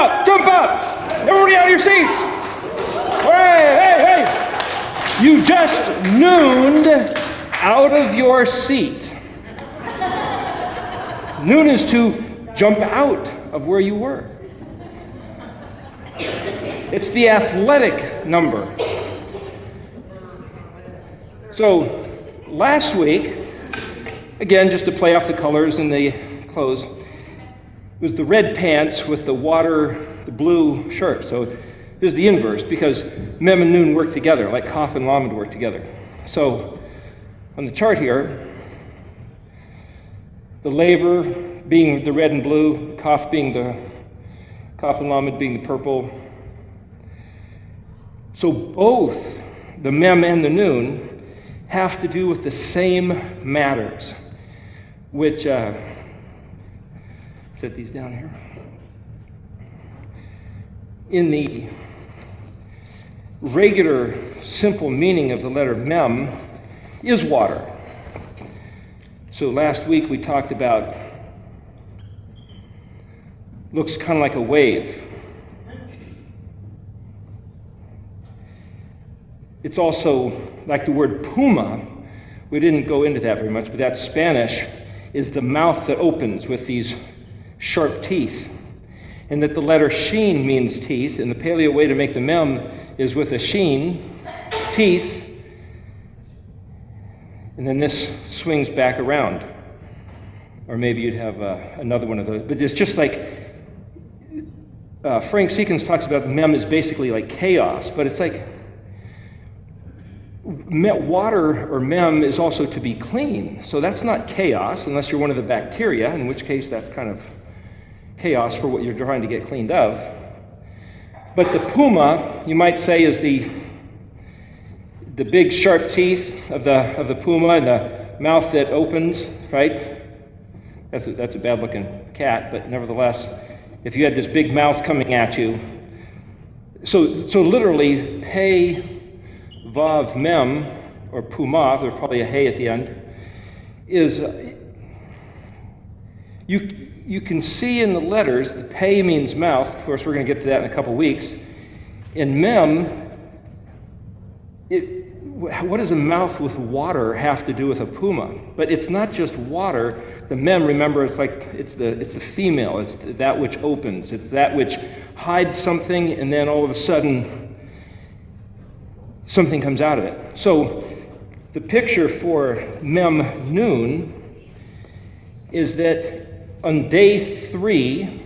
up! Jump up! Everybody out of your seats! Hey! You just nooned out of your seat. Noon is to jump out of where you were. It's the athletic number. So, last week, again, just to play off the colors and the clothes, it was the red pants with the blue shirt. So, this is the inverse, because Mem and Noon work together, like Kaf and Lamed work together. So, on the chart here, the laver being the red and blue, Kaf and Lamed being the purple. So both the Mem and the Noon have to do with the same matters, which, set these down here. In the regular, simple meaning of the letter Mem is water. So last week we talked about, looks kind of like a wave. It's also like the word puma. We didn't go into that very much, but that's Spanish, is the mouth that opens with these sharp teeth. And that the letter sheen means teeth, and the paleo way to make the Mem is with a sheen, teeth, and then this swings back around. Or maybe you'd have another one of those. But it's just like, Frank Seekins talks about Mem is basically like chaos, but it's like, water or Mem is also to be clean. So that's not chaos, unless you're one of the bacteria, in which case that's kind of chaos for what you're trying to get cleaned of. But the puma, you might say, is the big sharp teeth of the puma and the mouth that opens, right? That's a bad looking cat, but nevertheless, if you had this big mouth coming at you, so literally, Pe Vav Mem, or Puma, there's probably a hey at the end, is, you can see in the letters, the Pe means mouth, of course we're going to get to that in a couple weeks. In Mem, what does a mouth with water have to do with a puma? But it's not just water. The Mem, remember, it's the female, it's that which opens, it's that which hides something, and then all of a sudden, something comes out of it. So the picture for Mem Noon is that on day 3,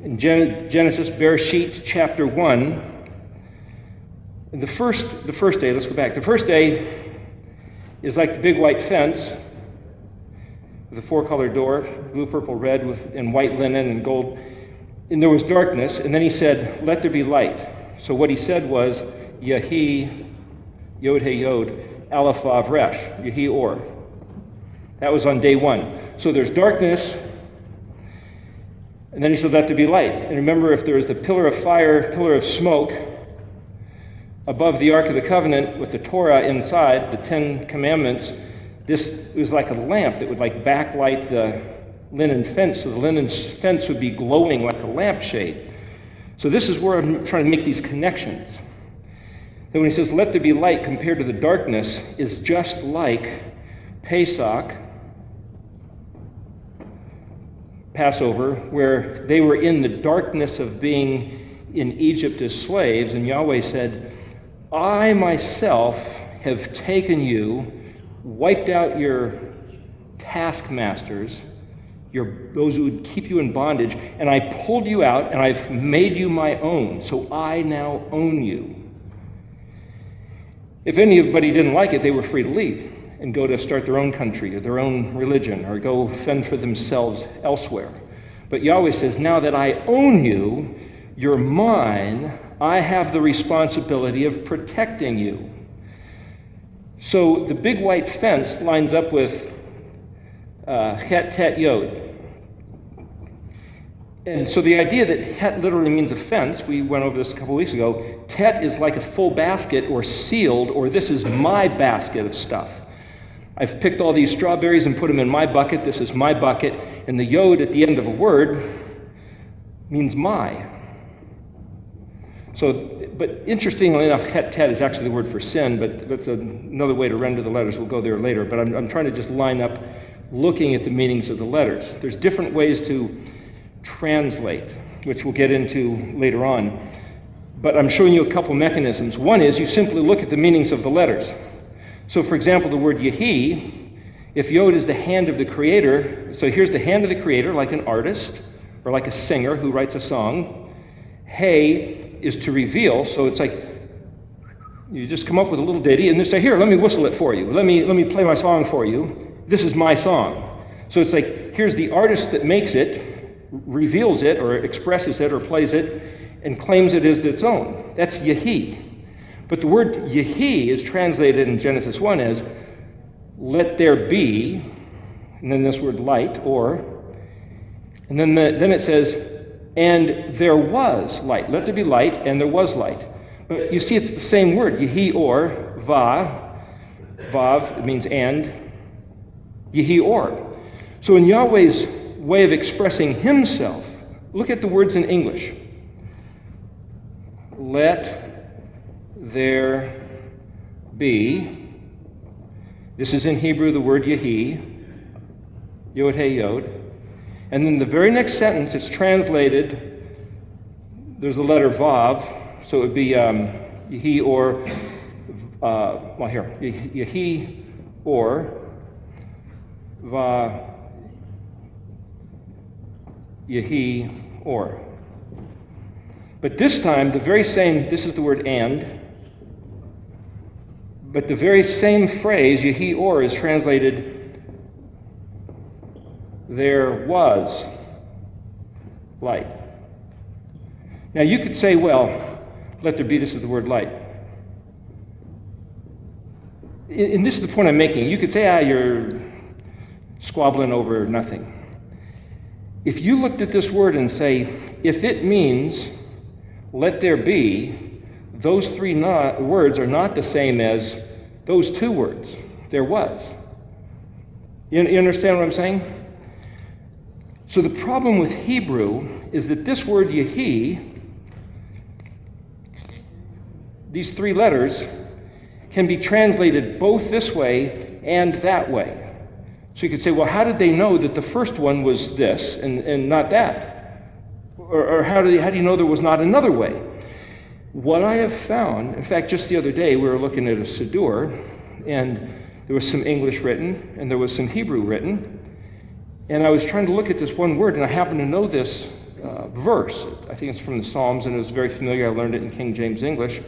in Genesis, Bereshit, chapter 1, the first day, let's go back. The first day is like the big white fence with a 4-color door, blue, purple, red, and white linen and gold. And there was darkness, and then he said, let there be light. So what he said was, Yahi, Yod He Yod, Aleph Vav Resh, Yahi Or. That was on day 1. So there's darkness, and then he said, let there be light. And remember, if there was the pillar of fire, pillar of smoke, above the Ark of the Covenant with the Torah inside, the 10 Commandments, this was like a lamp that would like backlight the linen fence, so the linen fence would be glowing like a lampshade. So this is where I'm trying to make these connections. That when he says, let there be light compared to the darkness, is just like Pesach, Passover, where they were in the darkness of being in Egypt as slaves, and Yahweh said, I myself have taken you, wiped out your taskmasters, those who would keep you in bondage, and I pulled you out, and I've made you my own, so I now own you. If anybody didn't like it, they were free to leave and go to start their own country or their own religion or go fend for themselves elsewhere. But Yahweh says, now that I own you, you're mine, I have the responsibility of protecting you. So the big white fence lines up with Het Tet Yod. And so the idea that Het literally means a fence, we went over this a couple weeks ago, Tet is like a full basket or sealed, or this is my basket of stuff. I've picked all these strawberries and put them in my bucket, this is my bucket, and the Yod at the end of a word means my. So, but interestingly enough, het is actually the word for sin, but that's another way to render the letters. We'll go there later. But I'm trying to just line up looking at the meanings of the letters. There's different ways to translate, which we'll get into later on. But I'm showing you a couple mechanisms. One is you simply look at the meanings of the letters. So, for example, the word Yehi, if Yod is the hand of the Creator, so here's the hand of the Creator, like an artist or like a singer who writes a song. Hey is to reveal, so it's like you just come up with a little ditty and just say, here, let me whistle it for you. Let me play my song for you. This is my song. So it's like, here's the artist that makes it, reveals it or expresses it or plays it, and claims it as its own. That's Yehi. But the word Yehi is translated in Genesis 1 as, let there be, and then this word light, or, and then it says, and there was light. Let there be light, and there was light. But you see, it's the same word, Yehi or, vav, it means and, Yehi or. So in Yahweh's way of expressing himself, look at the words in English. Let there be. This is in Hebrew the word Yehi, Yod He Yod. And then the very next sentence, it's translated, there's the letter Vav, so it would be Yehi or, Yehi or, Va, Yehi or. But this time, the very same, this is the word and, but the very same phrase, Yehi or, is translated, there was light. Now you could say, well, let there be, this is the word light. And this is the point I'm making. You could say, you're squabbling over nothing. If you looked at this word and say, if it means let there be, those three words are not the same as those two words, there was. You understand what I'm saying? So the problem with Hebrew is that this word Yehi, these three letters, can be translated both this way and that way. So you could say, well, how did they know that the first one was this and not that? Or how do you know there was not another way? What I have found, in fact, just the other day we were looking at a Siddur, and there was some English written and there was some Hebrew written. And I was trying to look at this one word, and I happened to know this verse. I think it's from the Psalms, and it was very familiar. I learned it in King James English.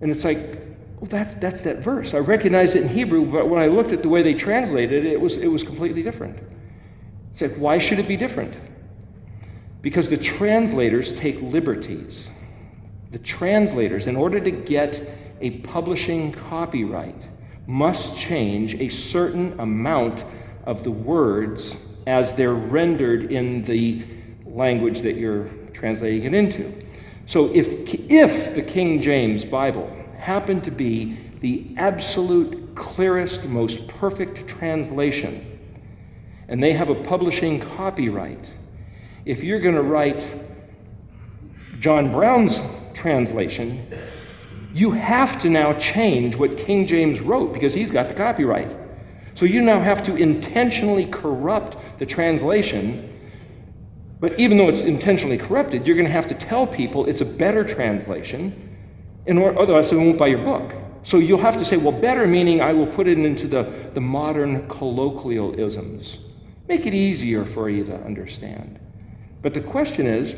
And it's like, well, that's that verse. I recognized it in Hebrew, but when I looked at the way they translated it, it was completely different. It's like, why should it be different? Because the translators take liberties. The translators, in order to get a publishing copyright, must change a certain amount of the words as they're rendered in the language that you're translating it into. So if the King James Bible happened to be the absolute clearest, most perfect translation, and they have a publishing copyright, if you're going to write John Brown's translation, you have to now change what King James wrote because he's got the copyright. So you now have to intentionally corrupt the translation, but even though it's intentionally corrupted, you're going to have to tell people it's a better translation, otherwise they won't buy your book. So you'll have to say, well, better meaning I will put it into the modern colloquialisms. Make it easier for you to understand. But the question is,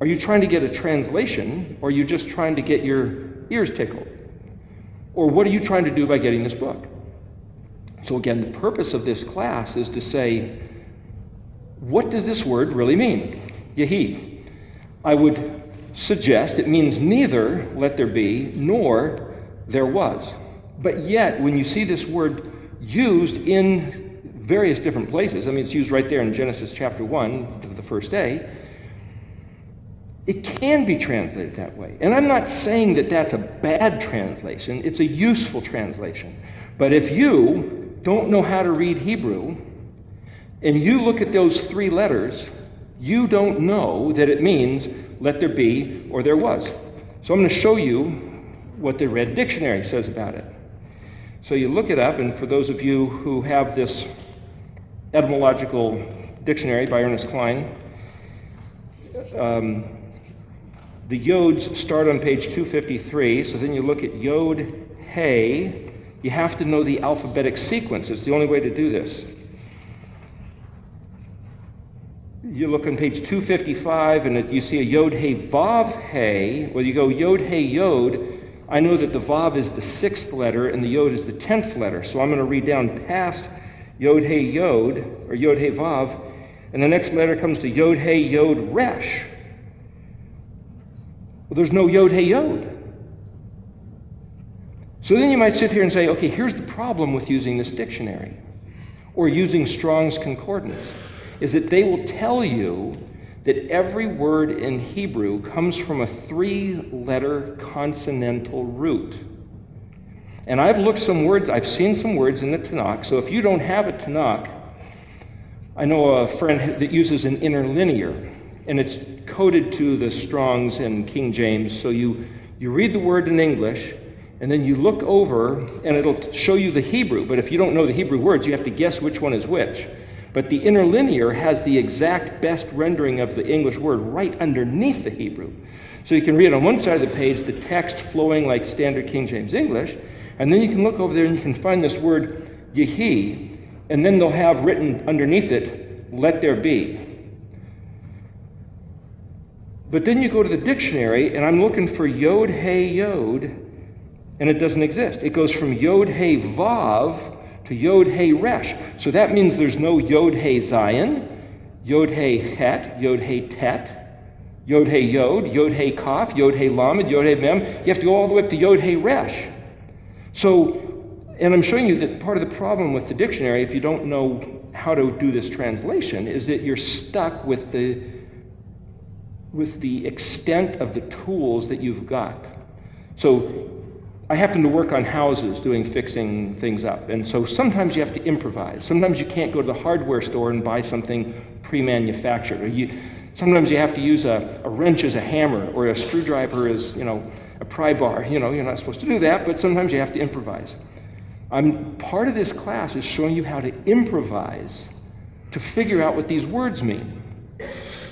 are you trying to get a translation, or are you just trying to get your ears tickled? Or what are you trying to do by getting this book? So again, the purpose of this class is to say, what does this word really mean? Yehi. I would suggest it means neither let there be nor there was. But yet, when you see this word used in various different places, I mean, it's used right there in Genesis chapter 1, the first day, it can be translated that way. And I'm not saying that that's a bad translation. It's a useful translation. But if you don't know how to read Hebrew, and you look at those three letters, you don't know that it means let there be or there was. So I'm going to show you what the Red Dictionary says about it. So you look it up, and for those of you who have this etymological dictionary by Ernest Klein, the yods start on page 253, so then you look at yod, hey. You have to know the alphabetic sequence. It's the only way to do this. You look on page 255, and you see a yod, hey, vav, hey. Well, you go yod, hey, yod. I know that the vav is the 6th letter, and the yod is the 10th letter, so I'm going to read down past yod, hey, yod, or yod, hey, vav, and the next letter comes to yod, hey, yod, resh. Well, there's no yod, hey, yod. So then you might sit here and say, okay, here's the problem with using this dictionary, or using Strong's Concordance, is that they will tell you that every word in Hebrew comes from a 3-letter consonantal root. And I've looked some words, I've seen some words in the Tanakh, so if you don't have a Tanakh, I know a friend that uses an interlinear, and it's coded to the Strong's and King James, so you read the word in English, and then you look over, and it'll show you the Hebrew, but if you don't know the Hebrew words, you have to guess which one is which. But the interlinear has the exact best rendering of the English word right underneath the Hebrew. So you can read on one side of the page the text flowing like standard King James English, and then you can look over there and you can find this word yehi, and then they'll have written underneath it, let there be. But then you go to the dictionary, and I'm looking for yod, hey, yod, and it doesn't exist. It goes from yod, hey, vav, to yod, hey, resh. So that means there's no yod, hey, zayin, yod, hey, chet, yod, hey, tet, yod, hey, yod, hey, kaf, yod, hey, lamed, yod, hey, mem. You have to go all the way up to yod, hey, resh. So, and I'm showing you that part of the problem with the dictionary, if you don't know how to do this translation, is that you're stuck with the extent of the tools that you've got. So I happen to work on houses fixing things up, and so sometimes you have to improvise. Sometimes you can't go to the hardware store and buy something pre-manufactured. Sometimes you have to use a wrench as a hammer, or a screwdriver as, a pry bar. You're not supposed to do that, but sometimes you have to improvise. Part of this class is showing you how to improvise to figure out what these words mean.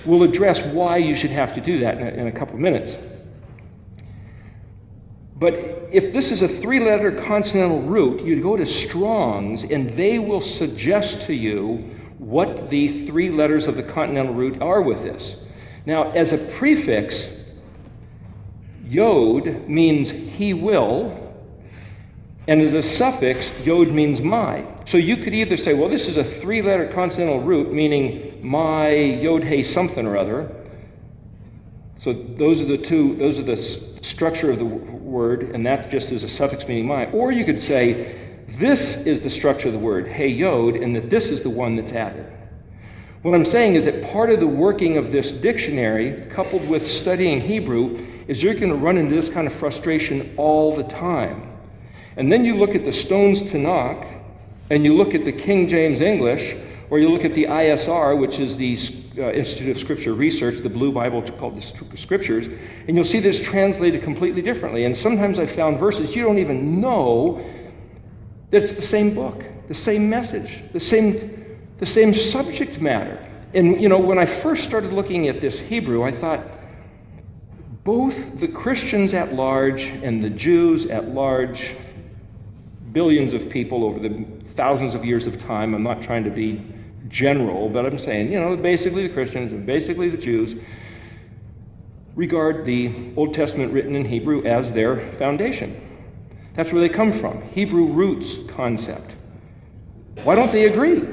We'll address why you should have to do that in a couple of minutes. But if this is a 3-letter consonantal root, you go to Strong's, and they will suggest to you what the 3 letters of the consonantal root are with this. Now, as a prefix, yod means he will, and as a suffix, yod means my. So you could either say, well, this is a 3-letter consonantal root, meaning my yod hey something or other. So those are the structure of the word, and that just is a suffix meaning my. Or you could say, this is the structure of the word, hey yod, and that this is the one that's added. What I'm saying is that part of the working of this dictionary, coupled with studying Hebrew, is you're going to run into this kind of frustration all the time. And then you look at the Stone's Tanakh, and you look at the King James English, or you look at the ISR, which is the Institute of Scripture Research, the blue Bible called the Scriptures, and you'll see this translated completely differently. And sometimes I've found verses you don't even know that it's the same book, the same message, the same subject matter. And when I first started looking at this Hebrew, I thought, both the Christians at large and the Jews at large, billions of people over the thousands of years of time, I'm not trying to be general, but I'm saying, basically the Christians and basically the Jews regard the Old Testament written in Hebrew as their foundation. That's where they come from, Hebrew roots concept. Why don't they agree?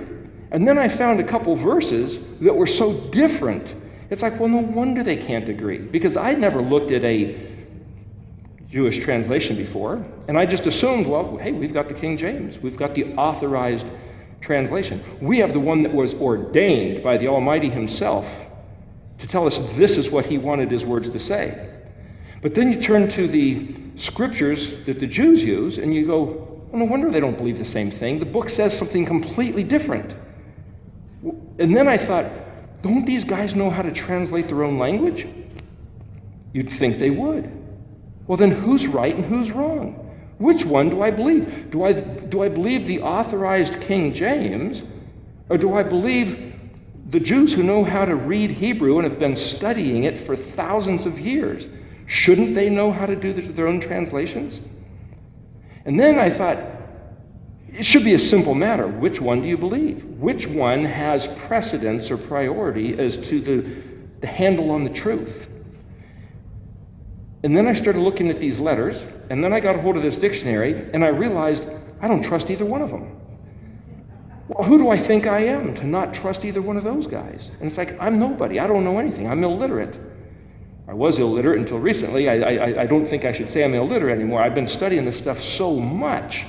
And then I found a couple verses that were so different. It's like, well, no wonder they can't agree, because I'd never looked at a Jewish translation before, and I just assumed, well, hey, we've got the King James. We've got the authorized translation. We have the one that was ordained by the Almighty himself to tell us this is what he wanted his words to say. But then you turn to the scriptures that the Jews use, and you go, well, no wonder they don't believe the same thing. The book says something completely different. And then I thought, Don't these guys know how to translate their own language? You'd think they would. Well, then who's right and who's wrong? Which one do I believe? Do I believe the authorized King James, or do I believe the Jews who know how to read Hebrew and have been studying it for thousands of years? Shouldn't they know how to do their own translations? And then I thought, it should be a simple matter. Which one do you believe? Which one has precedence or priority as to the handle on the truth? And then I started looking at these letters, and then I got a hold of this dictionary, and I realized I don't trust either one of them. Well, who do I think I am to not trust either one of those guys? And it's like, I'm nobody. I don't know anything. I'm illiterate. I was illiterate until recently. I don't think I should say I'm illiterate anymore. I've been studying this stuff so much.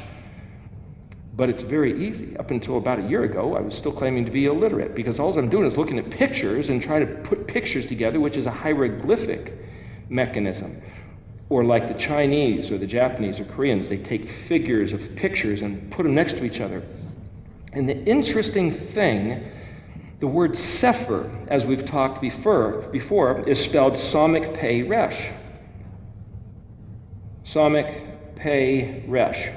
But it's very easy. Up until about a year ago, I was still claiming to be illiterate, because all I'm doing is looking at pictures and trying to put pictures together, which is a hieroglyphic mechanism. Or like the Chinese or the Japanese or Koreans, they take figures of pictures and put them next to each other. And the interesting thing, the word sefer, as we've talked before, is spelled Samik Pei Resh. Samik Pei Resh.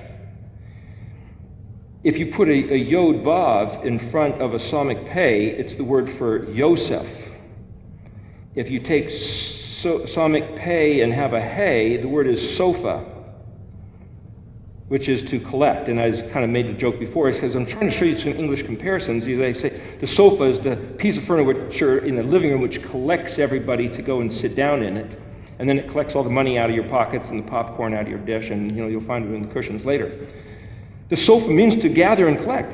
If you put a Yod Vav in front of a Samik Pei, it's the word for Yosef. If you take Samik Pei and have a Hey, the word is sofa, which is to collect. And I kind of made the joke before, because I'm trying to show you some English comparisons. They say the sofa is the piece of furniture in the living room which collects everybody to go and sit down in it. And then it collects all the money out of your pockets and the popcorn out of your dish, and you'll find it in the cushions later. The sofa means to gather and collect.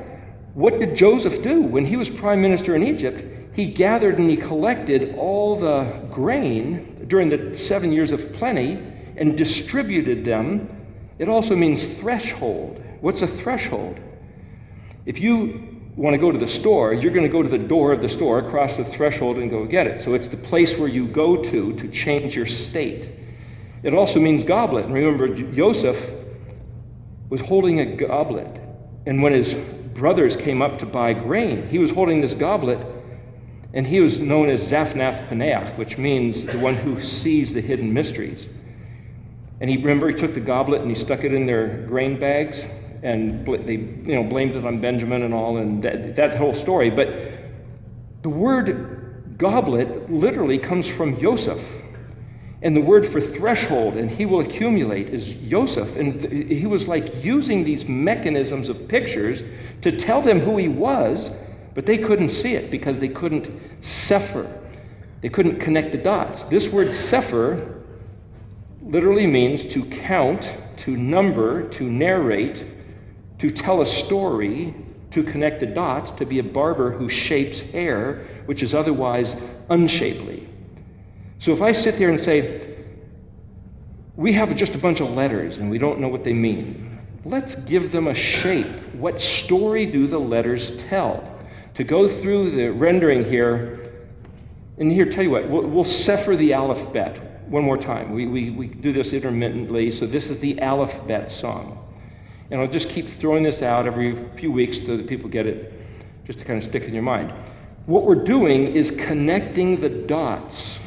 What did Joseph do when he was prime minister in Egypt? He gathered and he collected all the grain during the 7 years of plenty and distributed them. It also means threshold. What's a threshold? If you want to go to the store, you're going to go to the door of the store, cross the threshold, and go get it. So it's the place where you go to change your state. It also means goblet. And remember, Joseph was holding a goblet. And when his brothers came up to buy grain, he was holding this goblet, and he was known as Zaphnath Paneach, which means the one who sees the hidden mysteries. And he took the goblet and he stuck it in their grain bags, and they blamed it on Benjamin and all, and that whole story. But the word goblet literally comes from Yosef. And the word for threshold, and he will accumulate, is Yosef. And he was like using these mechanisms of pictures to tell them who he was, but they couldn't see it because they couldn't sefer. They couldn't connect the dots. This word sefer literally means to count, to number, to narrate, to tell a story, to connect the dots, to be a barber who shapes hair, which is otherwise unshapely. So if I sit there and say, we have just a bunch of letters and we don't know what they mean, let's give them a shape. What story do the letters tell? To go through the rendering here, and here, tell you what, we'll sefer the alphabet one more time. We do this intermittently, so this is the alphabet song. And I'll just keep throwing this out every few weeks so that people get it, just to kind of stick in your mind. What we're doing is connecting the dots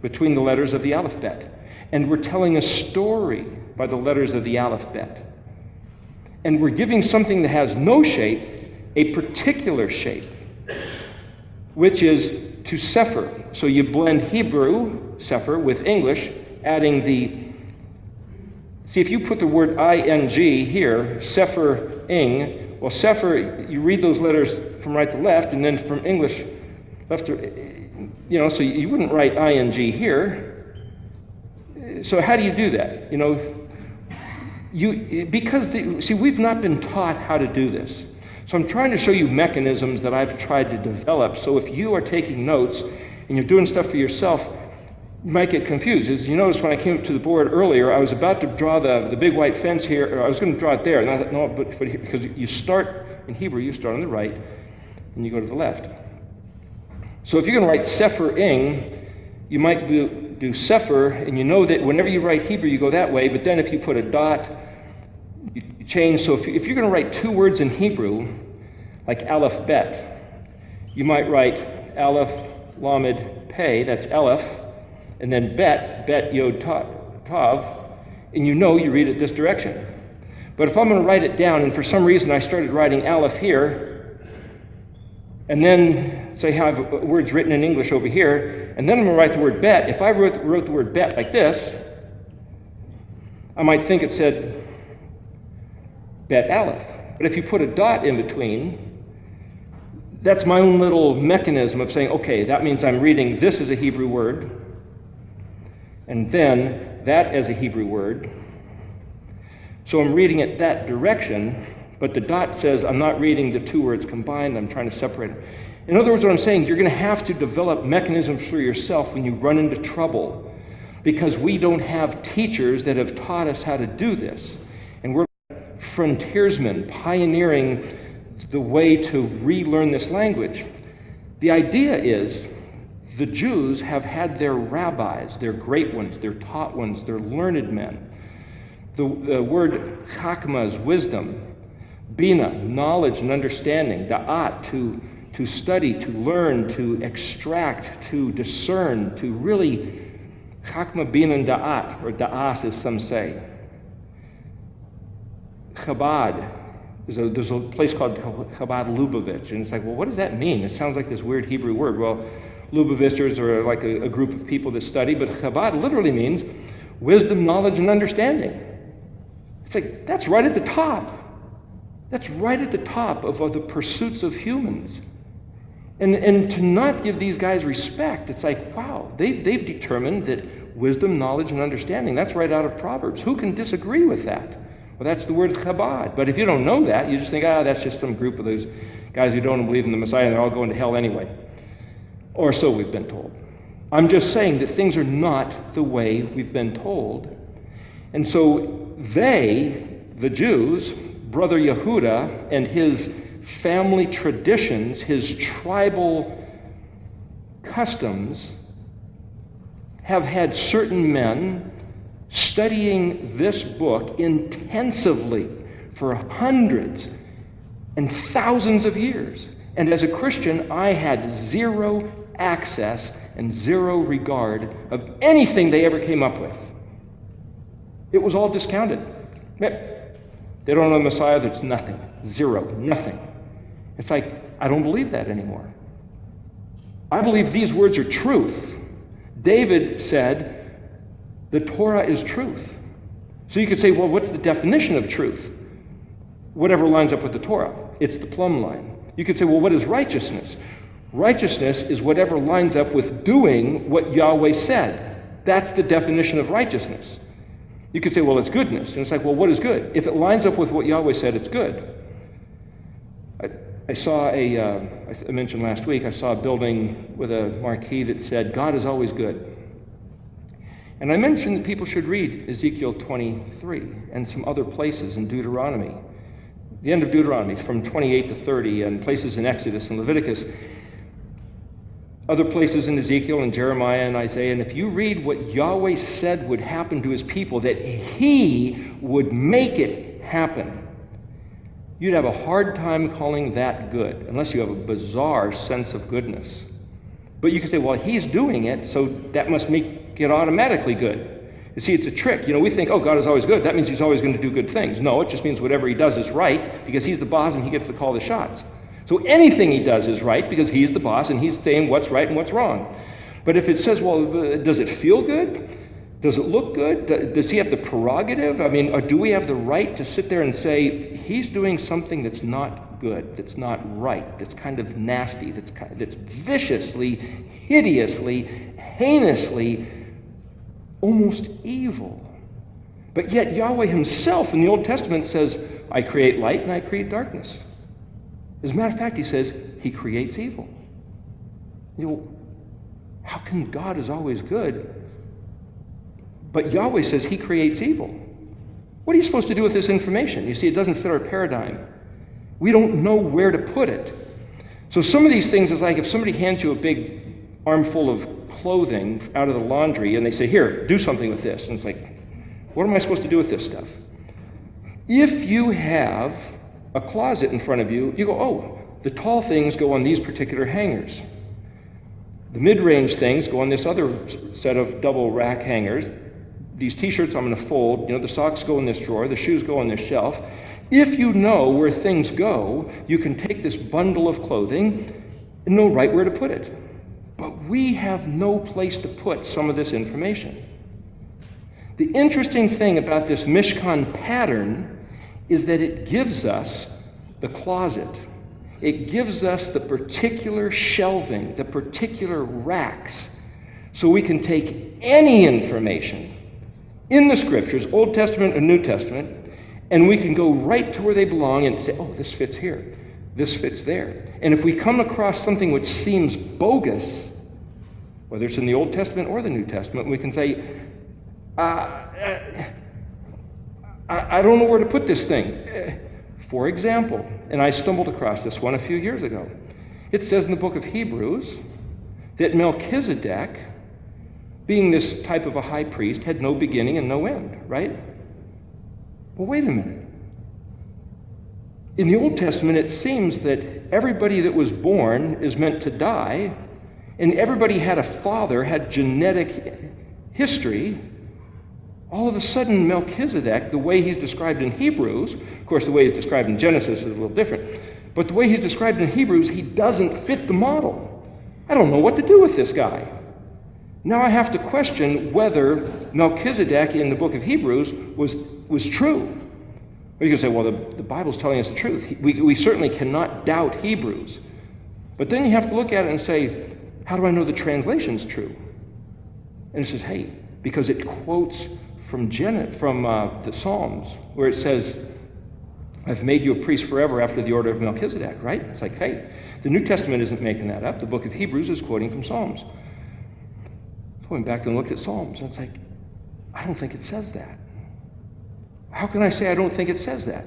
between the letters of the alphabet. And we're telling a story by the letters of the alphabet. And we're giving something that has no shape a particular shape, which is to sefer. So you blend Hebrew, sefer, with English, adding the... See, if you put the word ing here, sefer-ing, well, sefer, you read those letters from right to left, and then from English left to... so you wouldn't write ing here. So how do you do that? We've not been taught how to do this. So I'm trying to show you mechanisms that I've tried to develop. So if you are taking notes and you're doing stuff for yourself, you might get confused. As you notice, when I came up to the board earlier, I was about to draw the big white fence here, or I was going to draw it there. And I thought, no, but because you start in Hebrew, you start on the right, and you go to the left. So if you're going to write sefer-ing, you might do sefer, and you know that whenever you write Hebrew, you go that way, but then if you put a dot, you change. So if you're going to write two words in Hebrew, like aleph bet, you might write aleph lamed pei, that's Aleph, and then bet yod tav, and you know you read it this direction. But if I'm going to write it down, and for some reason I started writing Aleph here, and then say how I have words written in English over here, and then I'm going to write the word bet. If I wrote the word bet like this, I might think it said bet Aleph. But if you put a dot in between, that's my own little mechanism of saying, okay, that means I'm reading this as a Hebrew word, and then that as a Hebrew word. So I'm reading it that direction, but the dot says I'm not reading the two words combined, I'm trying to separate them. In other words, what I'm saying, you're going to have to develop mechanisms for yourself when you run into trouble, because we don't have teachers that have taught us how to do this. And we're frontiersmen pioneering the way to relearn this language. The idea is the Jews have had their rabbis, their great ones, their taught ones, their learned men. The word chakma is wisdom, bina, knowledge and understanding, da'at, to study, to learn, to extract, to discern, to really chakma, bina, and da'at, or da'as as some say. Chabad, there's a place called Chabad Lubavitch, and it's like, well, what does that mean? It sounds like this weird Hebrew word. Well, Lubavitchers are like a group of people that study, but Chabad literally means wisdom, knowledge, and understanding. It's like, that's right at the top. That's right at the top of the pursuits of humans. And to not give these guys respect, it's like, wow, they've determined that wisdom, knowledge, and understanding, that's right out of Proverbs. Who can disagree with that? Well, that's the word Chabad. But if you don't know that, you just think, that's just some group of those guys who don't believe in the Messiah, and they're all going to hell anyway. Or so we've been told. I'm just saying that things are not the way we've been told. And so they, the Jews, Brother Yehuda and his family traditions, his tribal customs, have had certain men studying this book intensively for hundreds and thousands of years. And as a Christian, I had zero access and zero regard of anything they ever came up with. It was all discounted. They don't know the Messiah, there's nothing. Zero, nothing. It's like, I don't believe that anymore. I believe these words are truth. David said, the Torah is truth. So you could say, well, what's the definition of truth? Whatever lines up with the Torah. It's the plumb line. You could say, well, what is righteousness? Righteousness is whatever lines up with doing what Yahweh said. That's the definition of righteousness. You could say, well, it's goodness. And it's like, well, what is good? If it lines up with what Yahweh said, it's good. I saw I mentioned last week, I saw a building with a marquee that said, God is always good. And I mentioned that people should read Ezekiel 23 and some other places in Deuteronomy. The end of Deuteronomy, from 28 to 30, and places in Exodus and Leviticus. Other places in Ezekiel and Jeremiah and Isaiah. And if you read what Yahweh said would happen to his people, that he would make it happen, you'd have a hard time calling that good, unless you have a bizarre sense of goodness. But you could say, well, he's doing it, so that must make it automatically good. You see, it's a trick. We think, oh, God is always good. That means he's always going to do good things. No, it just means whatever he does is right, because he's the boss and he gets to call the shots. So anything he does is right, because he's the boss and he's saying what's right and what's wrong. But if it says, well, does it feel good? Does it look good? Does he have the prerogative? Or do we have the right to sit there and say, he's doing something that's not good, that's not right, that's kind of nasty, that's viciously, hideously, heinously, almost evil. But yet Yahweh himself in the Old Testament says, I create light and I create darkness. As a matter of fact, he says he creates evil. How can God is always good, but Yahweh says he creates evil? What are you supposed to do with this information? You see, it doesn't fit our paradigm. We don't know where to put it. So some of these things is like if somebody hands you a big armful of clothing out of the laundry and they say, here, do something with this. And it's like, what am I supposed to do with this stuff? If you have a closet in front of you, you go, oh, the tall things go on these particular hangers. The mid-range things go on this other set of double rack hangers. These t-shirts I'm going to fold, the socks go in this drawer, the shoes go on this shelf. If you know where things go, you can take this bundle of clothing and know right where to put it. But we have no place to put some of this information. The interesting thing about this Mishkan pattern is that it gives us the closet. It gives us the particular shelving, the particular racks, so we can take any information in the Scriptures, Old Testament and New Testament, and we can go right to where they belong and say, oh, this fits here, this fits there. And if we come across something which seems bogus, whether it's in the Old Testament or the New Testament, we can say, I don't know where to put this thing. For example, and I stumbled across this one a few years ago, it says in the book of Hebrews that Melchizedek, being this type of a high priest, had no beginning and no end, right? Well, wait a minute. In the Old Testament, it seems that everybody that was born is meant to die, and everybody had a father, had genetic history. All of a sudden, Melchizedek, the way he's described in Hebrews, of course, the way he's described in Genesis is a little different, but the way he's described in Hebrews, he doesn't fit the model. I don't know what to do with this guy. Now I have to question whether Melchizedek in the book of Hebrews was true. Or you can say, well, the Bible's telling us the truth. We certainly cannot doubt Hebrews. But then you have to look at it and say, how do I know the translation's true? And it says, hey, because it quotes from the Psalms, where it says, I've made you a priest forever after the order of Melchizedek, right? It's like, hey, the New Testament isn't making that up. The book of Hebrews is quoting from Psalms. I went back and looked at Psalms, and it's like, I don't think it says that. How can I say I don't think it says that?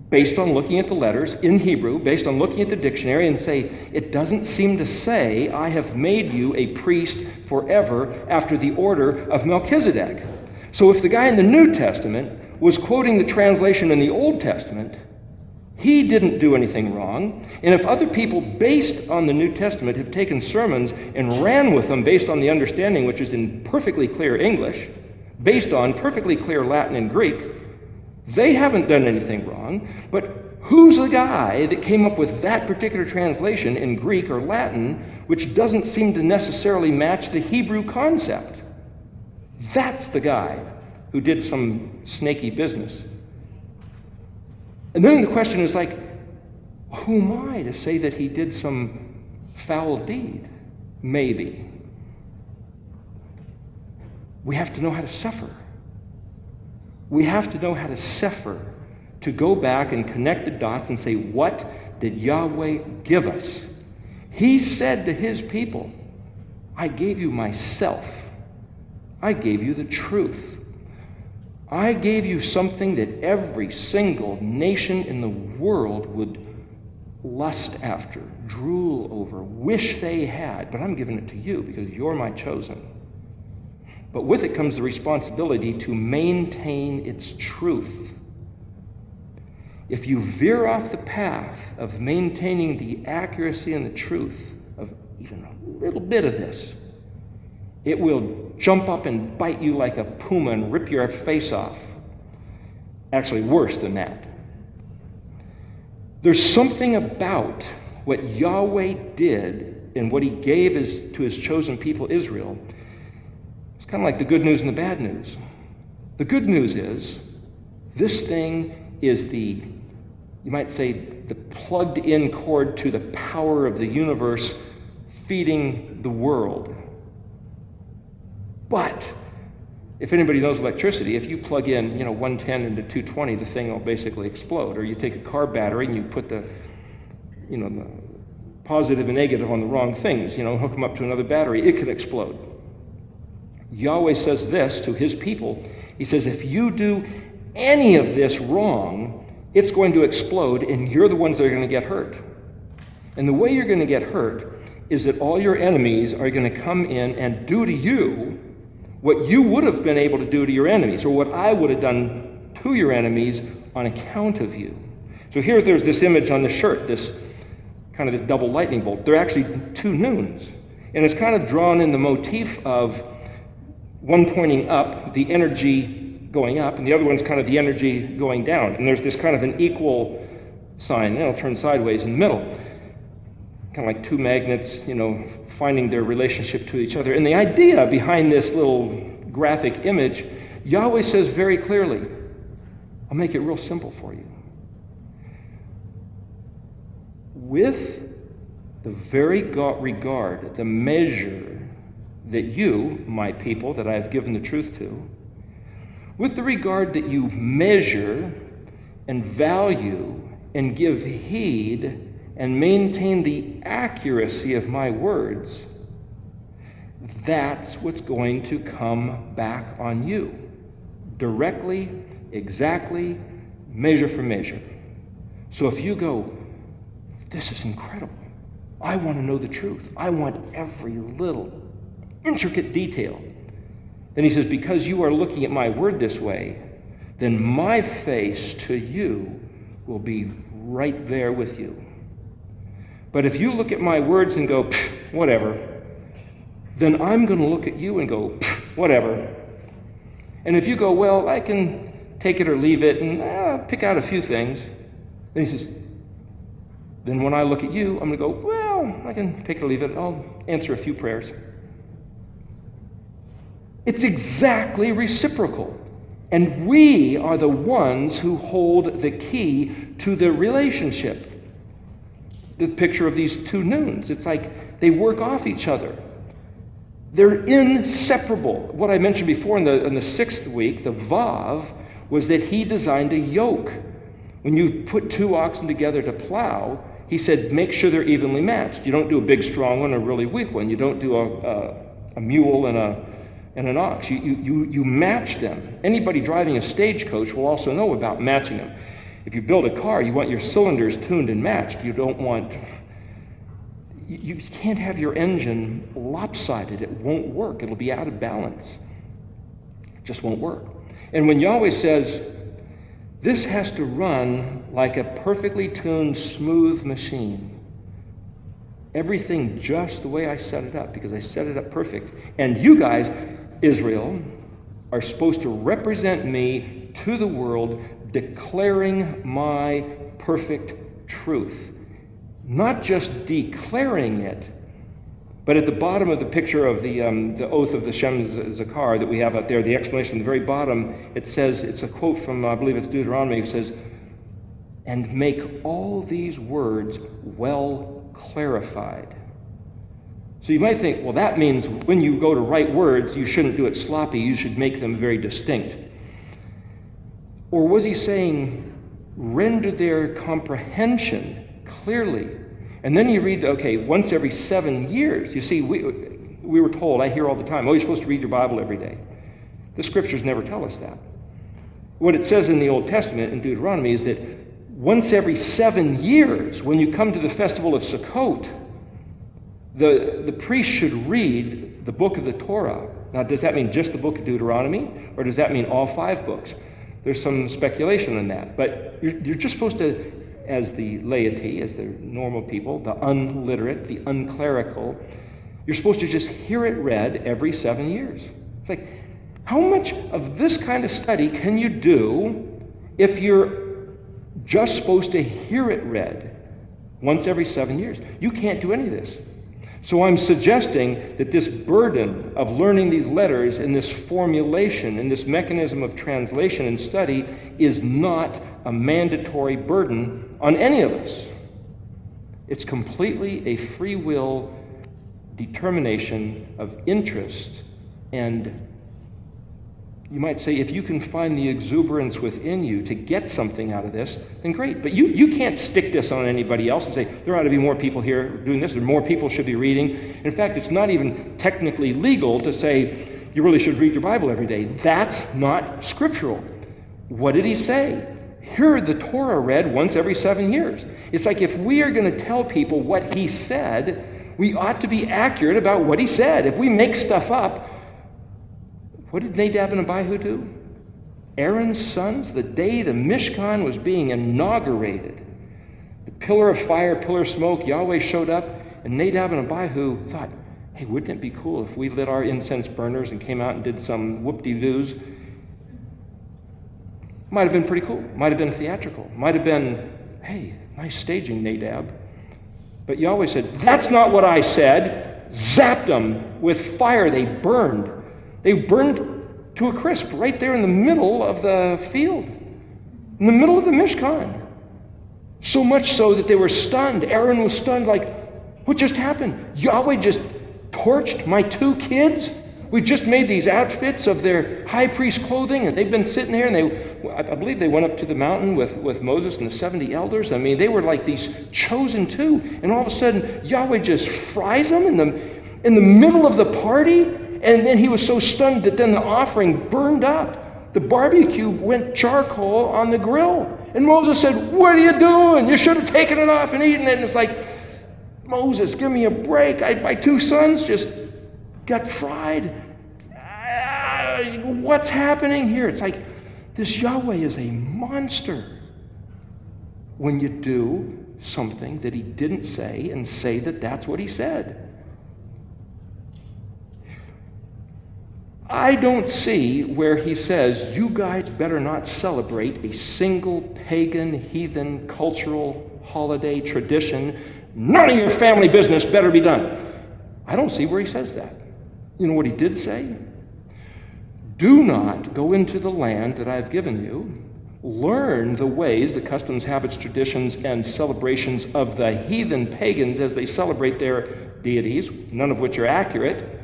Based on looking at the letters in Hebrew, based on looking at the dictionary, and say, it doesn't seem to say, I have made you a priest forever after the order of Melchizedek. So if the guy in the New Testament was quoting the translation in the Old Testament, he didn't do anything wrong. And if other people based on the New Testament have taken sermons and ran with them based on the understanding, which is in perfectly clear English, based on perfectly clear Latin and Greek, they haven't done anything wrong. But who's the guy that came up with that particular translation in Greek or Latin, which doesn't seem to necessarily match the Hebrew concept? That's the guy who did some snaky business. And then the question is like, who am I to say that he did some foul deed? Maybe. We have to know how to suffer. We have to know how to suffer, to go back and connect the dots and say, what did Yahweh give us? He said to his people, I gave you myself. I gave you the truth. I gave you something that every single nation in the world would lust after, drool over, wish they had, but I'm giving it to you because you're my chosen. But with it comes the responsibility to maintain its truth. If you veer off the path of maintaining the accuracy and the truth of even a little bit of this, it will jump up and bite you like a puma and rip your face off. Actually, worse than that. There's something about what Yahweh did and what he gave to his chosen people, Israel. It's kind of like the good news and the bad news. The good news is this thing is you might say, the plugged-in cord to the power of the universe feeding the world. But if anybody knows electricity, if you plug in 110 into 220, the thing will basically explode. Or you take a car battery and you put the positive and negative on the wrong things, hook them up to another battery, it can explode. Yahweh says this to his people. He says, if you do any of this wrong, it's going to explode and you're the ones that are going to get hurt. And the way you're going to get hurt is that all your enemies are going to come in and do to you what you would have been able to do to your enemies, or what I would have done to your enemies on account of you. So here there's this image on the shirt, this double lightning bolt. They're actually two noons. And it's kind of drawn in the motif of one pointing up, the energy going up, and the other one's kind of the energy going down. And there's this kind of an equal sign, and it'll turn sideways in the middle. Kind of like two magnets, finding their relationship to each other. And the idea behind this little graphic image, Yahweh says very clearly, I'll make it real simple for you. With the very regard, the measure that you, my people, that I have given the truth to, with the regard that you measure and value and give heed and maintain the accuracy of my words, that's what's going to come back on you. Directly, exactly, measure for measure. So if you go, this is incredible. I want to know the truth. I want every little intricate detail. Then he says, because you are looking at my word this way, then my face to you will be right there with you. But if you look at my words and go, whatever, then I'm going to look at you and go, whatever. And if you go, well, I can take it or leave it and pick out a few things, then he says, then when I look at you, I'm going to go, well, I can take it or leave it. I'll answer a few prayers. It's exactly reciprocal. And we are the ones who hold the key to the relationship. The picture of these two noons, it's like they work off each other. They're inseparable. What I mentioned before in the 6th week, the Vav, was that he designed a yoke. When you put two oxen together to plow, he said, make sure they're evenly matched. You don't do a big, strong one and a really weak one. You don't do a mule and an ox. You match them. Anybody driving a stagecoach will also know about matching them. If you build a car, you want your cylinders tuned and matched. You don't want... You can't have your engine lopsided. It won't work. It'll be out of balance. It just won't work. And when Yahweh says, this has to run like a perfectly tuned, smooth machine, everything just the way I set it up, because I set it up perfect. And you guys, Israel, are supposed to represent me to the world, declaring my perfect truth. Not just declaring it, but at the bottom of the picture of the oath of the Shem Zakar that we have out there, the explanation at the very bottom, it says, it's a quote from, I believe it's Deuteronomy, it says, and make all these words well clarified. So you might think, well, that means when you go to write words, you shouldn't do it sloppy, you should make them very distinct. Or was he saying, render their comprehension clearly? And then you read, okay, once every 7 years. You see, we were told, I hear all the time, oh, you're supposed to read your Bible every day. The scriptures never tell us that. What it says in the Old Testament, in Deuteronomy, is that once every 7 years, when you come to the festival of Sukkot, the priest should read the book of the Torah. Now, does that mean just the book of Deuteronomy, or does that mean all 5 books? There's some speculation on that. But you're just supposed to, as the laity, as the normal people, the unliterate, the unclerical, you're supposed to just hear it read every 7 years. It's like, how much of this kind of study can you do if you're just supposed to hear it read once every 7 years? You can't do any of this. So I'm suggesting that this burden of learning these letters and this formulation and this mechanism of translation and study is not a mandatory burden on any of us. It's completely a free will determination of interest. And you might say, if you can find the exuberance within you to get something out of this, then great. But you can't stick this on anybody else and say, there ought to be more people here doing this, or more people should be reading. In fact, it's not even technically legal to say, you really should read your Bible every day. That's not scriptural. What did he say? Hear the Torah read once every 7 years. It's like if we are going to tell people what he said, we ought to be accurate about what he said. If we make stuff up, what did Nadab and Abihu do? Aaron's sons, the day the Mishkan was being inaugurated, the pillar of fire, pillar of smoke, Yahweh showed up, and Nadab and Abihu thought, Hey, wouldn't it be cool if we lit our incense burners and came out and did some whoop-de-doos? Might have been pretty cool. Might have been theatrical. Might have been, hey, nice staging, Nadab. But Yahweh said, that's not what I said. Zapped them with fire. They burned. They burned to a crisp right there in the middle of the field, in the middle of the Mishkan. So much so that they were stunned. Aaron was stunned, like, what just happened? Yahweh just torched my 2 kids? We just made these outfits of their high priest clothing, and they've been sitting here, and I believe they went up to the mountain with Moses and the 70 elders. I mean, they were like these chosen 2, and all of a sudden, Yahweh just fries them in the middle of the party, and then he was so stunned that then the offering burned up. The barbecue went charcoal on the grill. And Moses said, what are you doing? You should have taken it off and eaten it. And it's like, Moses, give me a break. My 2 sons just got fried. What's happening here? It's like, this Yahweh is a monster when you do something that he didn't say and say that that's what he said. I don't see where he says, you guys better not celebrate a single pagan, heathen, cultural holiday tradition. None of your family business better be done. I don't see where he says that. You know what he did say? Do not go into the land that I have given you. Learn the ways, the customs, habits, traditions, and celebrations of the heathen pagans as they celebrate their deities, none of which are accurate.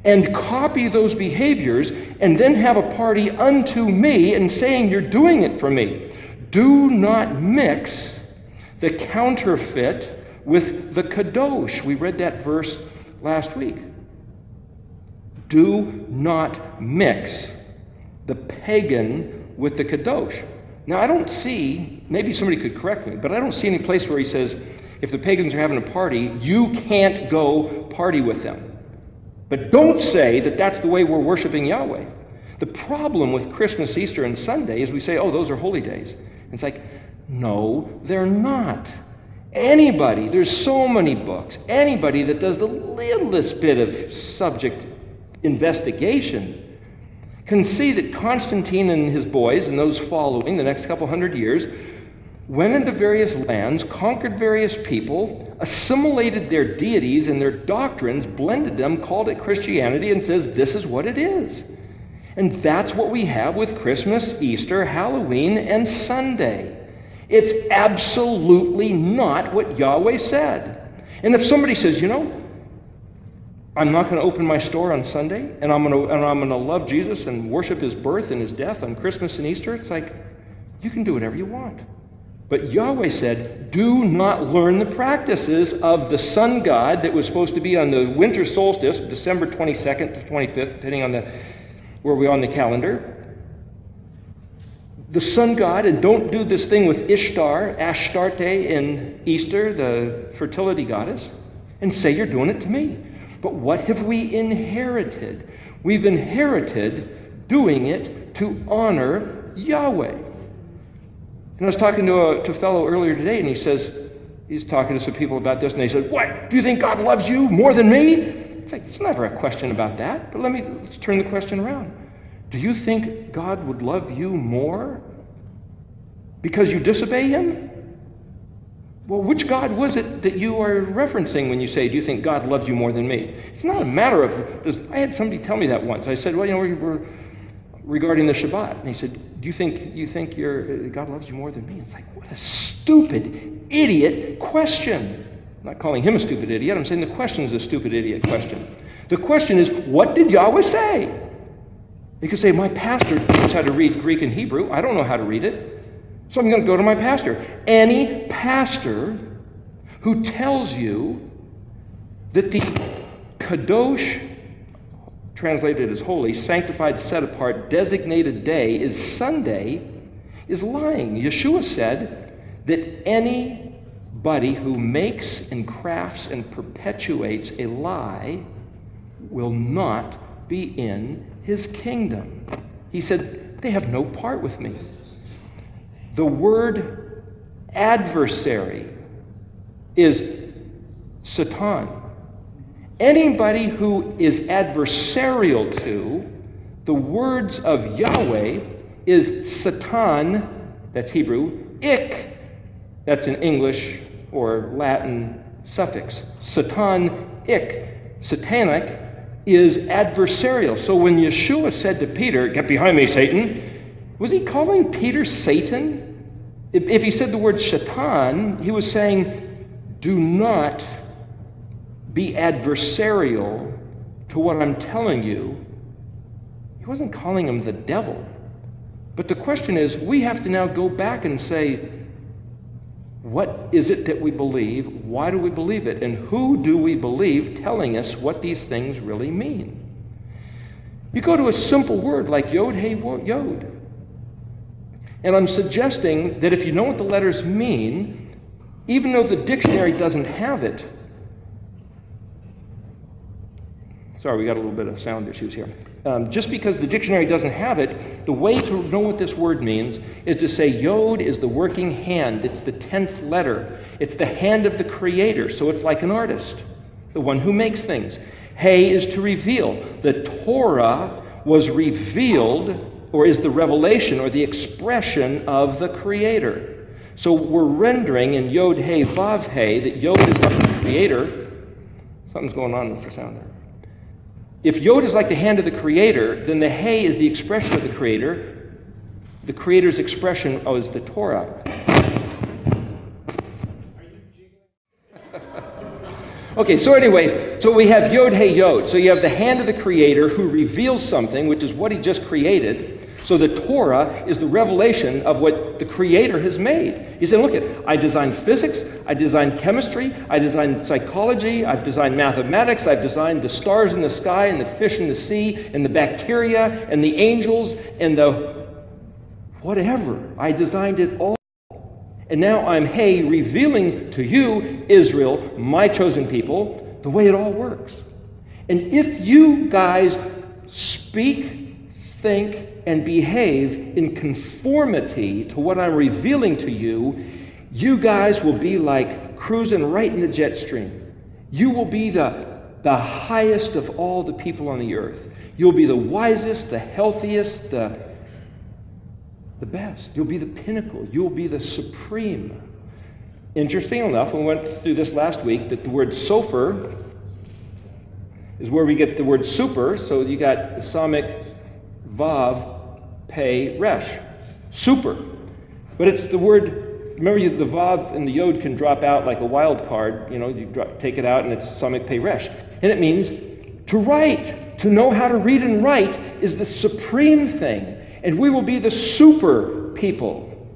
And copy those behaviors, and then have a party unto me and saying you're doing it for me. Do not mix the counterfeit with the kadosh. We read that verse last week. Do not mix the pagan with the kadosh. Now, I don't see, maybe somebody could correct me, but I don't see any place where he says, if the pagans are having a party, you can't go party with them. But don't say that that's the way we're worshiping Yahweh. The problem with Christmas, Easter, and Sunday is we say, oh, those are holy days. And it's like, no, they're not. Anybody, there's so many books, anybody that does the littlest bit of subject investigation can see that Constantine and his boys and those following the next couple hundred years went into various lands, conquered various people, assimilated their deities and their doctrines, blended them, called it Christianity, and says this is what it is. And that's what we have with Christmas, Easter, Halloween, and Sunday. It's absolutely not what Yahweh said. And if somebody says, you know, I'm not going to open my store on Sunday, and I'm going to love Jesus and worship his birth and his death on Christmas and Easter, it's like, you can do whatever you want. But Yahweh said, do not learn the practices of the sun god that was supposed to be on the winter solstice, December 22nd to 25th, depending on where we are on the calendar. The sun god, and don't do this thing with Ishtar, Ashtarte in Easter, the fertility goddess, and say you're doing it to me. But what have we inherited? We've inherited doing it to honor Yahweh. And I was talking to a fellow earlier today, and he's talking to some people about this, and they said, what, do you think God loves you more than me? It's like, there's never a question about that, but let's turn the question around. Do you think God would love you more because you disobey him? Well, which God was it that you are referencing when you say, do you think God loves you more than me? It's not a matter of, I had somebody tell me that once. I said, well, you know, we're regarding the Shabbat. And he said, do you think God loves you more than me? It's like, what a stupid, idiot question. I'm not calling him a stupid idiot. I'm saying the question is a stupid, idiot question. The question is, what did Yahweh say? You could say, my pastor knows how to read Greek and Hebrew. I don't know how to read it. So I'm going to go to my pastor. Any pastor who tells you that the Kadosh, translated as holy, sanctified, set apart, designated day is Sunday, is lying. Yeshua said that anybody who makes and crafts and perpetuates a lie will not be in his kingdom. He said, they have no part with me. The word adversary is Satan. Anybody who is adversarial to the words of Yahweh is Satan, that's Hebrew, ik, that's an English or Latin suffix. Satan, ik, satanic, is adversarial. So when Yeshua said to Peter, "Get behind me, Satan," was he calling Peter Satan? If he said the word Shaitan, he was saying, do not be adversarial to what I'm telling you. He wasn't calling him the devil. But the question is, we have to now go back and say, what is it that we believe? Why do we believe it? And who do we believe telling us what these things really mean? You go to a simple word like Yod, Hey, Yod. And I'm suggesting that if you know what the letters mean, even though the dictionary doesn't have it, sorry, we got a little bit of sound issues here. Just because the dictionary doesn't have it, the way to know what this word means is to say Yod is the working hand. It's the 10th letter. It's the hand of the Creator, so it's like an artist, the one who makes things. Hey is to reveal. The Torah was revealed, or is the revelation or the expression of the Creator. So we're rendering in Yod, Hey, Vav, Hey that Yod is like the Creator. Something's going on with the sound there. If Yod is like the hand of the Creator, then the Hey is the expression of the Creator. The Creator's expression is the Torah. Okay, so anyway, so we have Yod, Hey, Yod. So you have the hand of the Creator who reveals something, which is what he just created. So the Torah is the revelation of what the Creator has made. He said, look, I designed physics, I designed chemistry, I designed psychology, I've designed mathematics, I've designed the stars in the sky and the fish in the sea and the bacteria and the angels and the whatever. I designed it all. And now I'm, hey, revealing to you, Israel, my chosen people, the way it all works. And if you guys speak, think, and behave in conformity to what I'm revealing to you, you guys will be like cruising right in the jet stream. You will be the highest of all the people on the earth. You'll be the wisest, the healthiest, the best. You'll be the pinnacle. You'll be the supreme. Interesting enough, we went through this last week, that the word sofer is where we get the word super. So you got Islamic Vav, Pei, Resh. Super. But it's the word, remember the Vav and the Yod can drop out like a wild card. You know, you take it out and it's Samek Pei Resh. And it means to write. To know how to read and write is the supreme thing. And we will be the super people.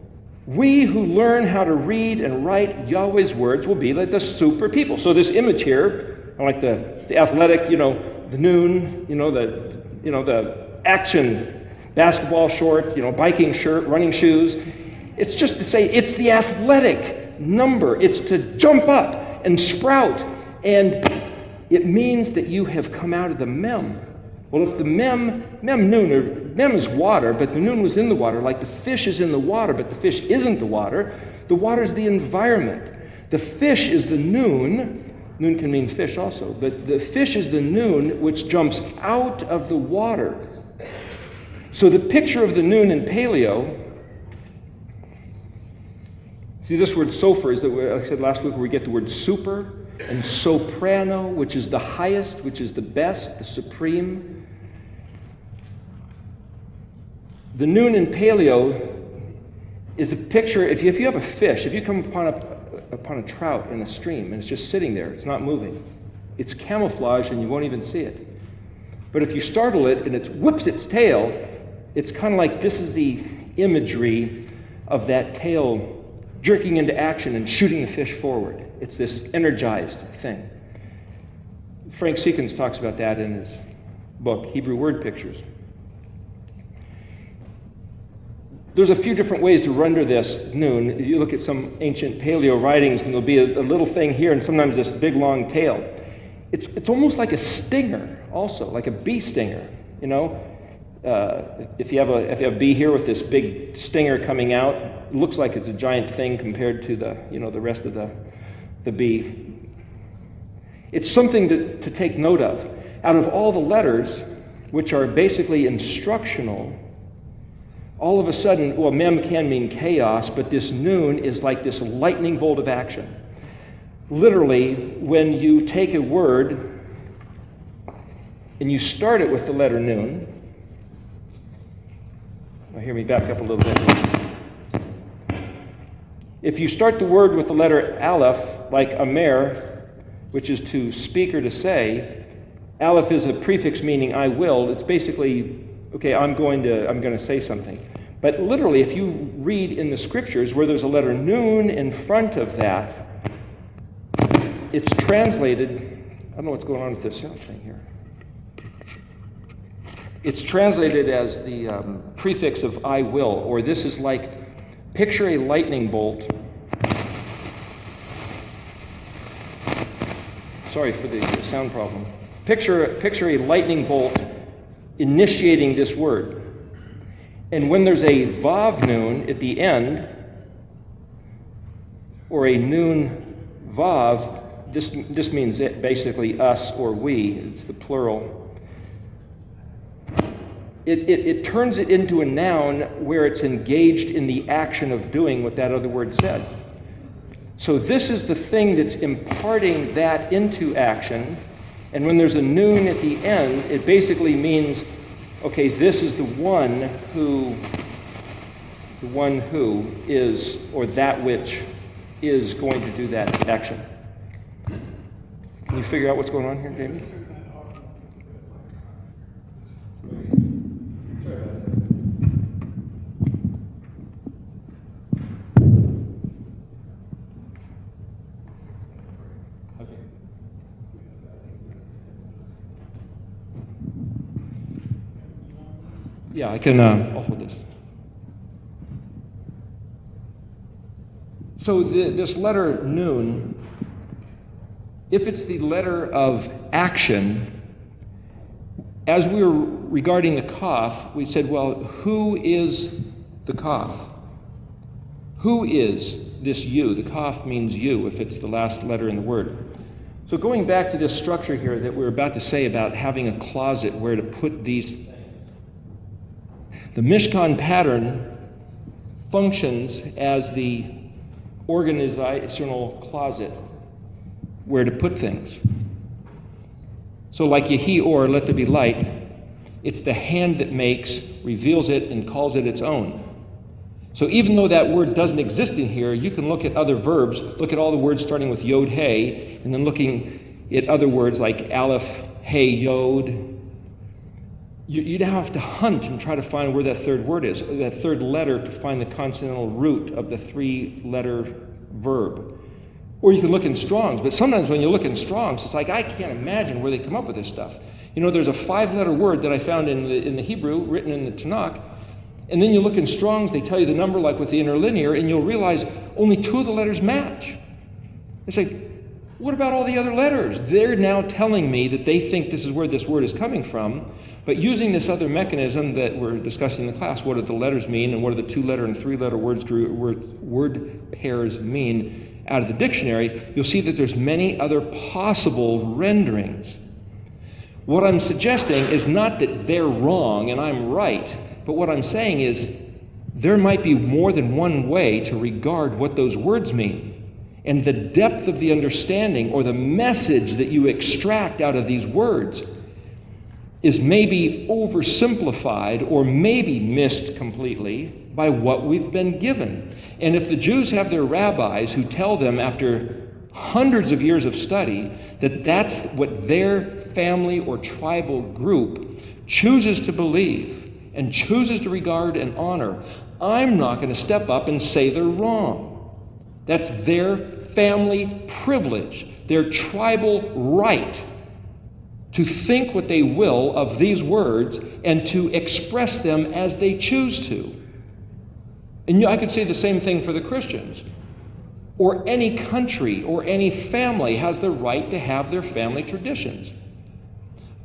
We who learn how to read and write Yahweh's words will be like the super people. So this image here, I like the athletic, the noon, the action basketball shorts, biking shirt, running shoes. It's just to say it's the athletic number. It's to jump up and sprout. And it means that you have come out of the mem. Well, if the mem noon, or mem is water, but the noon was in the water, like the fish is in the water, but the fish isn't the water is the environment. The fish is the noon. Noon can mean fish also, but the fish is the noon which jumps out of the water. So the picture of the noon in paleo, see this word sofer is, like I said last week, where we get the word super, and soprano, which is the highest, which is the best, the supreme. The noon in paleo is a picture, if you have a fish, if you come upon a trout in a stream and it's just sitting there, it's not moving, it's camouflaged and you won't even see it. But if you startle it and it whips its tail, it's kind of like this is the imagery of that tail jerking into action and shooting the fish forward. It's this energized thing. Frank Seekins talks about that in his book, Hebrew Word Pictures. There's a few different ways to render this noon. If you look at some ancient paleo writings, and there'll be a little thing here, and sometimes this big long tail. It's almost like a stinger, also, like a bee stinger, If you have a bee here with this big stinger coming out, it looks like it's a giant thing compared to the rest of the bee. It's something to take note of. Out of all the letters, which are basically instructional, all of a sudden, well, mem can mean chaos, but this noon is like this lightning bolt of action. Literally, when you take a word and you start it with the letter noon, now hear me back up a little bit. If you start the word with the letter aleph, like amer, which is to speak or to say, aleph is a prefix meaning I will. It's basically, okay, I'm going to say something. But literally, if you read in the scriptures where there's a letter noon in front of that, it's translated, I don't know what's going on with this sound thing here. It's translated as the prefix of I will, or this is like, picture a lightning bolt. Sorry for the sound problem. Picture a lightning bolt initiating this word. And when there's a vav noon at the end, or a noon vav, this means basically us or we, it's the plural. It turns it into a noun where it's engaged in the action of doing what that other word said. So this is the thing that's imparting that into action. And when there's a noon at the end, it basically means, okay, this is the one who is, or that which is going to do that action. Can you figure out what's going on here, Jamie? Yeah, I can, I'll hold this. So this letter noon, if it's the letter of action, as we were regarding the kaf, we said, well, who is the kaf? Who is this you? The kaf means you, if it's the last letter in the word. So going back to this structure here that we're about to say about having a closet where to put these. The Mishkan pattern functions as the organizational closet where to put things. So like Yehi or, let there be light, it's the hand that makes, reveals it, and calls it its own. So even though that word doesn't exist in here, you can look at other verbs, look at all the words starting with yod, hey, and then looking at other words like aleph, hey, yod. You'd have to hunt and try to find where that third word is, that third letter, to find the consonantal root of the three-letter verb. Or you can look in Strong's, but sometimes when you look in Strong's, it's like, I can't imagine where they come up with this stuff. You know, there's a 5-letter word that I found in the Hebrew, written in the Tanakh, and then you look in Strong's, they tell you the number like with the interlinear, and you'll realize only 2 of the letters match. It's like, what about all the other letters? They're now telling me that they think this is where this word is coming from. But using this other mechanism that we're discussing in the class, what do the letters mean and what do the 2-letter and 3-letter word pairs mean out of the dictionary, you'll see that there's many other possible renderings. What I'm suggesting is not that they're wrong and I'm right, but what I'm saying is there might be more than one way to regard what those words mean. And the depth of the understanding or the message that you extract out of these words is maybe oversimplified or maybe missed completely by what we've been given. And if the Jews have their rabbis who tell them after hundreds of years of study that that's what their family or tribal group chooses to believe and chooses to regard and honor, I'm not going to step up and say they're wrong. That's their family privilege, their tribal right to think what they will of these words and to express them as they choose to. And I could say the same thing for the Christians. Or any country or any family has the right to have their family traditions.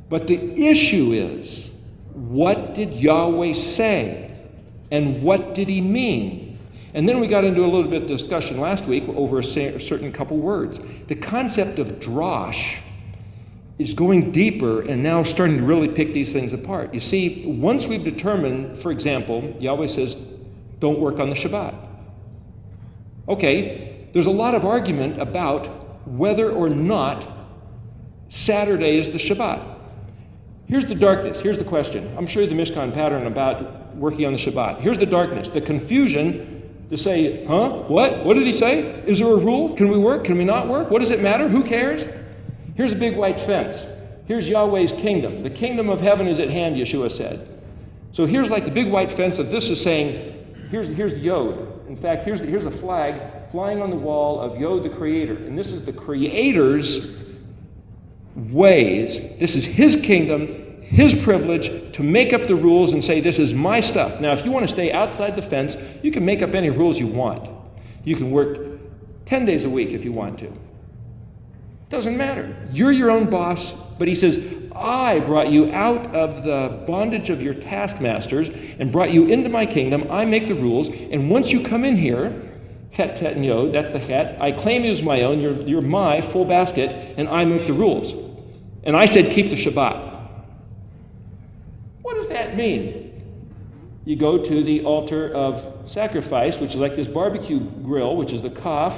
But the issue is, what did Yahweh say? And what did he mean? And then we got into a little bit of discussion last week over a certain couple words. The concept of drosh is going deeper and now starting to really pick these things apart. You see, once we've determined, for example, Yahweh says, don't work on the Shabbat. Okay, there's a lot of argument about whether or not Saturday is the Shabbat. Here's the darkness. Here's the question. I'm sure the Mishkan pattern about working on the Shabbat. Here's the darkness, the confusion to say, huh? What? What did he say? Is there a rule? Can we work? Can we not work? What does it matter? Who cares? Here's a big white fence. Here's Yahweh's kingdom. The kingdom of heaven is at hand, Yeshua said. So here's like the big white fence of this is saying, here's the Yod. In fact, here's a flag flying on the wall of Yod the Creator. And this is the Creator's ways. This is his kingdom, his privilege to make up the rules and say, this is my stuff. Now, if you want to stay outside the fence, you can make up any rules you want. You can work 10 days a week if you want to. Doesn't matter. You're your own boss. But he says, I brought you out of the bondage of your taskmasters and brought you into my kingdom. I make the rules. And once you come in here, Het, Tet, and Yod, that's the Het, I claim you as my own. You're my full basket, and I make the rules. And I said, keep the Shabbat. What does that mean? You go to the altar of sacrifice, which is like this barbecue grill, which is the Kaf,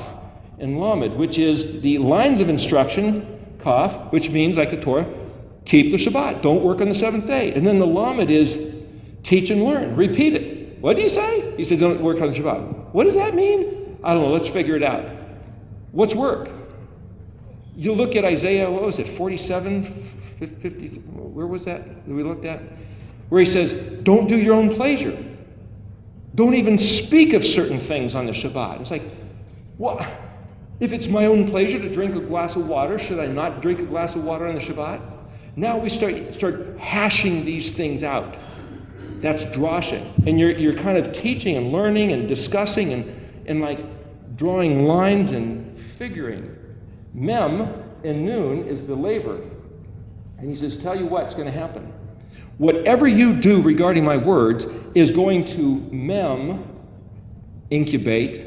and Lamed, which is the lines of instruction, Kaf, which means, like the Torah, keep the Shabbat. Don't work on the seventh day. And then the Lamed is teach and learn. Repeat it. What did he say? He said, don't work on the Shabbat. What does that mean? I don't know. Let's figure it out. What's work? You look at Isaiah, what was it, 47, 50, where was that we looked at? Where he says, don't do your own pleasure. Don't even speak of certain things on the Shabbat. It's like, what? If it's my own pleasure to drink a glass of water, should I not drink a glass of water on the Shabbat? Now we start hashing these things out. That's droshing. And you're kind of teaching and learning and discussing and like drawing lines and figuring. Mem and Noon is the laver. And he says, tell you what's going to happen. Whatever you do regarding my words is going to Mem, incubate,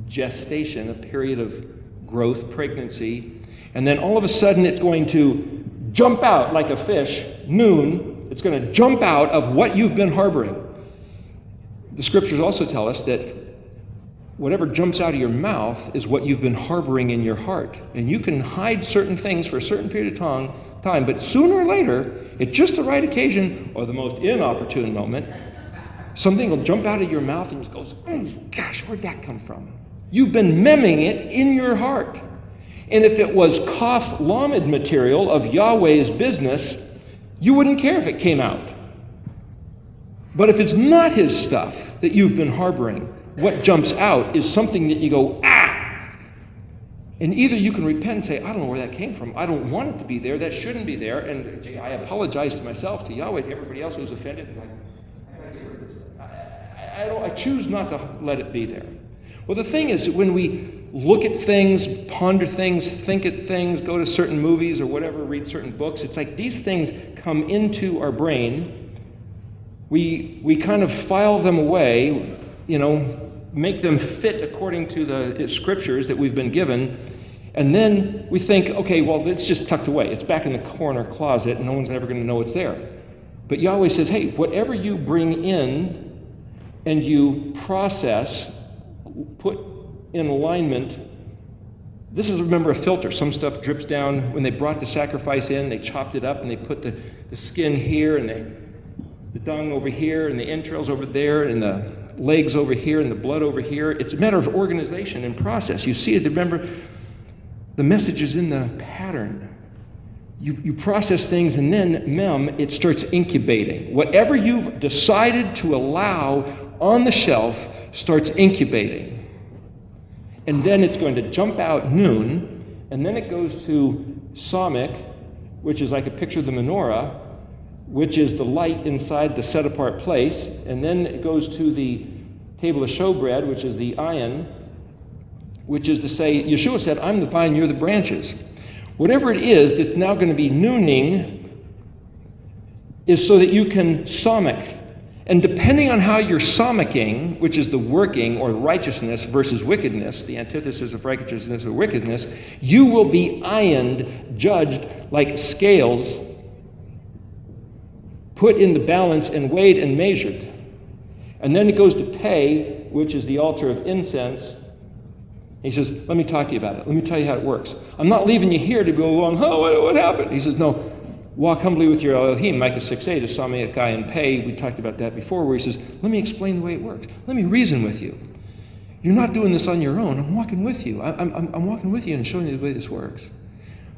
gestation, a period of growth, pregnancy, and then all of a sudden it's going to jump out like a fish, Noon, it's going to jump out of what you've been harboring. The scriptures also tell us that whatever jumps out of your mouth is what you've been harboring in your heart. And you can hide certain things for a certain period of time, but sooner or later, at just the right occasion or the most inopportune moment, something will jump out of your mouth and just goes, gosh, where'd that come from? You've been memming it in your heart. And if it was Kaf Lamed material of Yahweh's business, you wouldn't care if it came out. But if it's not his stuff that you've been harboring, what jumps out is something that you go, ah! And either you can repent and say, I don't know where that came from. I don't want it to be there. That shouldn't be there. And I apologize to myself, to Yahweh, to everybody else who's offended. And I gotta get rid of this. I choose not to let it be there. Well, the thing is, when we look at things, ponder things, think at things, go to certain movies or whatever, read certain books, it's like these things come into our brain. We kind of file them away, make them fit according to the scriptures that we've been given, and then we think, okay, well, it's just tucked away. It's back in the corner closet, and no one's ever going to know it's there. But Yahweh says, hey, whatever you bring in and you process, put in alignment, this is, remember, a filter. Some stuff drips down. When they brought the sacrifice in, they chopped it up, and they put the skin here, and the dung over here, and the entrails over there, and the legs over here, and the blood over here. It's a matter of organization and process. You see it, remember, the message is in the pattern. You process things, and then, Mem, it starts incubating. Whatever you've decided to allow on the shelf starts incubating. And then it's going to jump out Noon, and then it goes to Samik, which is like a picture of the menorah, which is the light inside the set-apart place, and then it goes to the table of showbread, which is the ayin, which is to say, Yeshua said, I'm the vine, you're the branches. Whatever it is that's now going to be nooning is so that you can samik. And depending on how you're samicking, which is the working or righteousness versus wickedness, the antithesis of righteousness or wickedness, you will be ayined, judged like scales, put in the balance and weighed and measured. And then it goes to pay, which is the altar of incense. He says, let me talk to you about it. Let me tell you how it works. I'm not leaving you here to go along, oh, what happened? He says, no, walk humbly with your Elohim. Micah 6:8 is Sameakai and pay. We talked about that before, where he says, let me explain the way it works. Let me reason with you. You're not doing this on your own. I'm walking with you. I'm walking with you and showing you the way this works.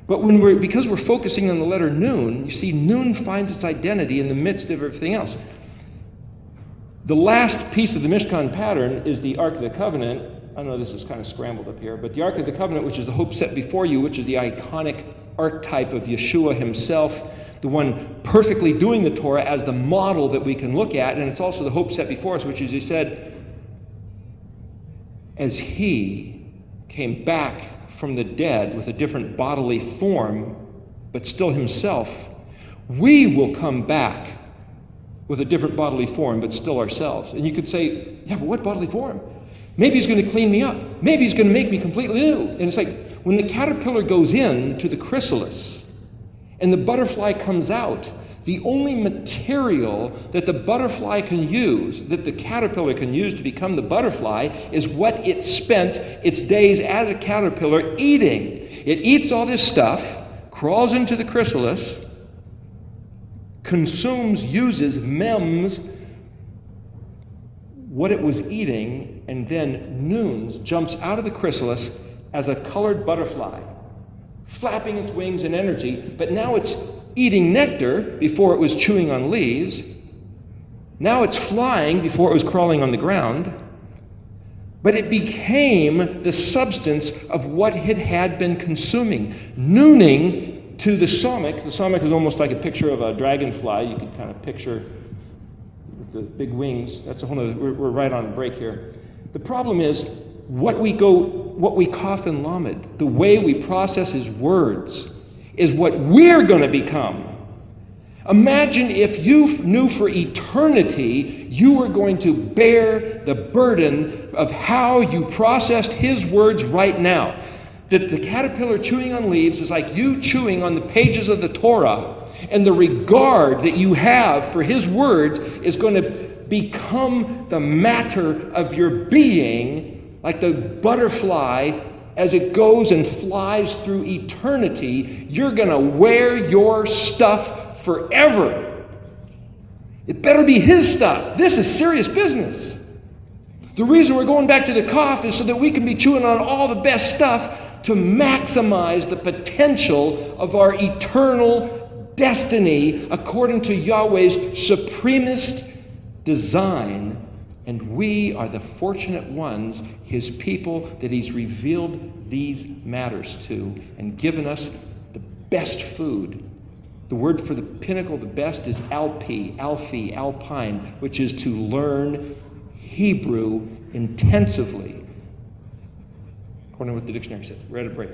But because we're focusing on the letter Nun, you see, Nun finds its identity in the midst of everything else. The last piece of the Mishkan pattern is the Ark of the Covenant. I know this is kind of scrambled up here, but the Ark of the Covenant, which is the hope set before you, which is the iconic archetype of Yeshua himself, the one perfectly doing the Torah as the model that we can look at, and it's also the hope set before us, which is, he said, as he came back from the dead with a different bodily form, but still himself, we will come back with a different bodily form, but still ourselves. And you could say, yeah, but what bodily form? Maybe he's going to clean me up. Maybe he's going to make me completely new. And it's like when the caterpillar goes into the chrysalis and the butterfly comes out, the only material that the butterfly can use, that the caterpillar can use to become the butterfly, is what it spent its days as a caterpillar eating. It eats all this stuff, crawls into the chrysalis, consumes, uses, mems what it was eating, and then noons, jumps out of the chrysalis as a colored butterfly, flapping its wings in energy, but now it's eating nectar before it was chewing on leaves. Now it's flying before it was crawling on the ground. But it became the substance of what it had been consuming. Nooning to the somic. The somic is almost like a picture of a dragonfly. You can kind of picture with the big wings. That's a whole nother, we're right on break here. The problem is what we cough in Lamed, the way we process his words, is what we're going to become. Imagine if you knew for eternity you were going to bear the burden of how you processed his words right now. That the caterpillar chewing on leaves is like you chewing on the pages of the Torah, and the regard that you have for his words is going to become the matter of your being, like the butterfly as it goes and flies through eternity. You're going to wear your stuff forever. It better be his stuff. This is serious business. The reason we're going back to the cough is so that we can be chewing on all the best stuff to maximize the potential of our eternal destiny according to Yahweh's supremest design. And we are the fortunate ones, his people, that he's revealed these matters to and given us the best food. The word for the pinnacle, the best, is alpi, alpine, which is to learn Hebrew intensively, according to what the dictionary says. We're at a break.